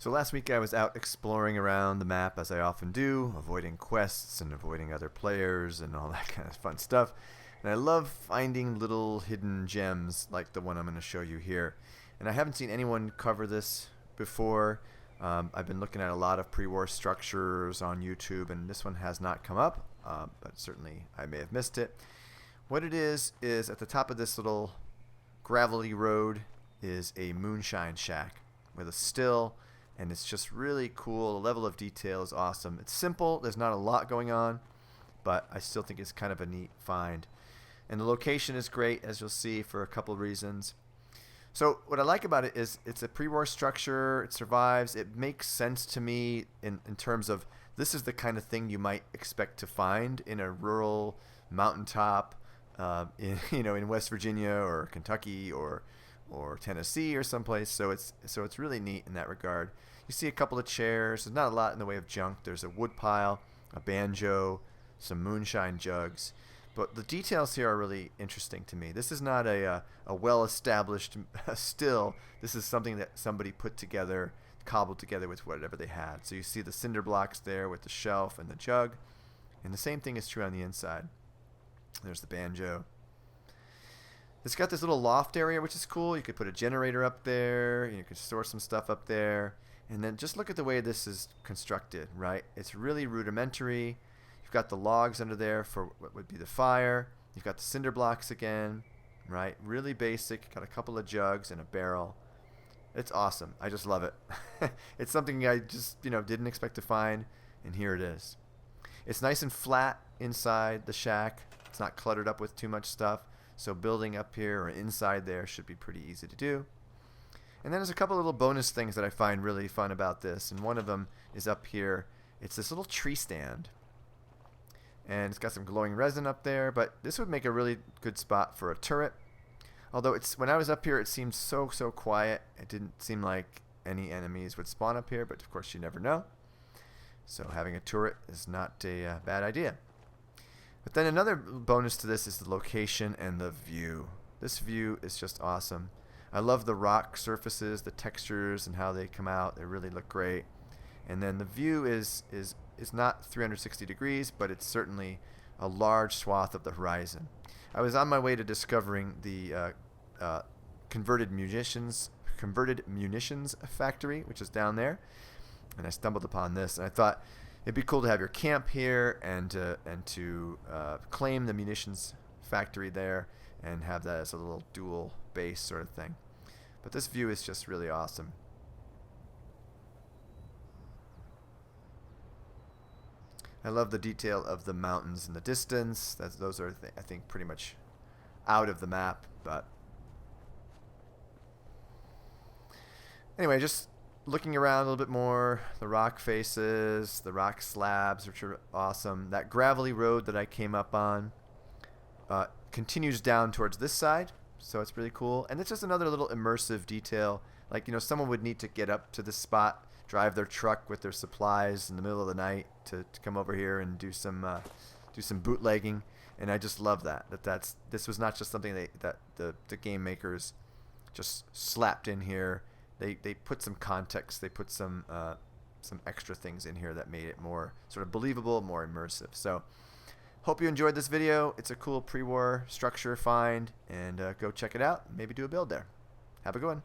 So last week I was out exploring around the map as I often do, avoiding quests and avoiding other players and all that kind of fun stuff. And I love finding little hidden gems like the one I'm going to show you here. And I haven't seen anyone cover this before. I've been looking at a lot of pre-war structures on YouTube, and this one has not come up, but certainly I may have missed it. What it is at the top of this little gravelly road is a moonshine shack with a still, and it's just really cool. The level of detail is awesome. It's simple. There's not a lot going on, but I still think it's kind of a neat find. And the location is great, as you'll see, for a couple of reasons. So what I like about it is it's a pre-war structure. It survives. It makes sense to me in terms of this is the kind of thing you might expect to find in a rural mountaintop in West Virginia or Kentucky or Tennessee or someplace. So it's really neat in that regard. You see a couple of chairs. There's not a lot in the way of junk. There's a wood pile, a banjo, some moonshine jugs. But the details here are really interesting to me. This is not a well-established still. This is something that somebody put together, cobbled together with whatever they had. So you see the cinder blocks there with the shelf and the jug. And the same thing is true on the inside. There's the banjo. It's got this little loft area, which is cool. You could put a generator up there. You could store some stuff up there. And then just look at the way this is constructed, right? It's really rudimentary. You've got the logs under there for what would be the fire. You've got the cinder blocks again, right? Really basic. Got a couple of jugs and a barrel. It's awesome. I just love it. It's something I just, didn't expect to find, and here it is. It's nice and flat inside the shack. It's not cluttered up with too much stuff. So building up here or inside there should be pretty easy to do. And then there's a couple little bonus things that I find really fun about this. And one of them is up here. It's this little tree stand. And it's got some glowing resin up there. But this would make a really good spot for a turret. Although when I was up here, it seemed so quiet. It didn't seem like any enemies would spawn up here. But of course, you never know. So having a turret is not a bad idea. But then another bonus to this is the location and the view. This view is just awesome. I love the rock surfaces, the textures, and how they come out. They really look great. And then the view is not 360 degrees, but it's certainly a large swath of the horizon. I was on my way to discovering the Converted Munitions Factory, which is down there, and I stumbled upon this, and I thought it'd be cool to have your camp here and to claim the munitions factory there and have that as a little dual base sort of thing. But this view is just really awesome. I love the detail of the mountains in the distance. Those are, I think, pretty much out of the map. But anyway, just looking around a little bit more, the rock faces, the rock slabs, which are awesome. That gravelly road that I came up on continues down towards this side, so it's really cool. And it's just another little immersive detail. Like, someone would need to get up to this spot, drive their truck with their supplies in the middle of the night to come over here and do some bootlegging. And I just love that. This was not just something that the game makers just slapped in here. They put some context. They put some extra things in here that made it more sort of believable, more immersive. So hope you enjoyed this video. It's a cool pre-war structure find, and go check it out. Maybe do a build there. Have a good one.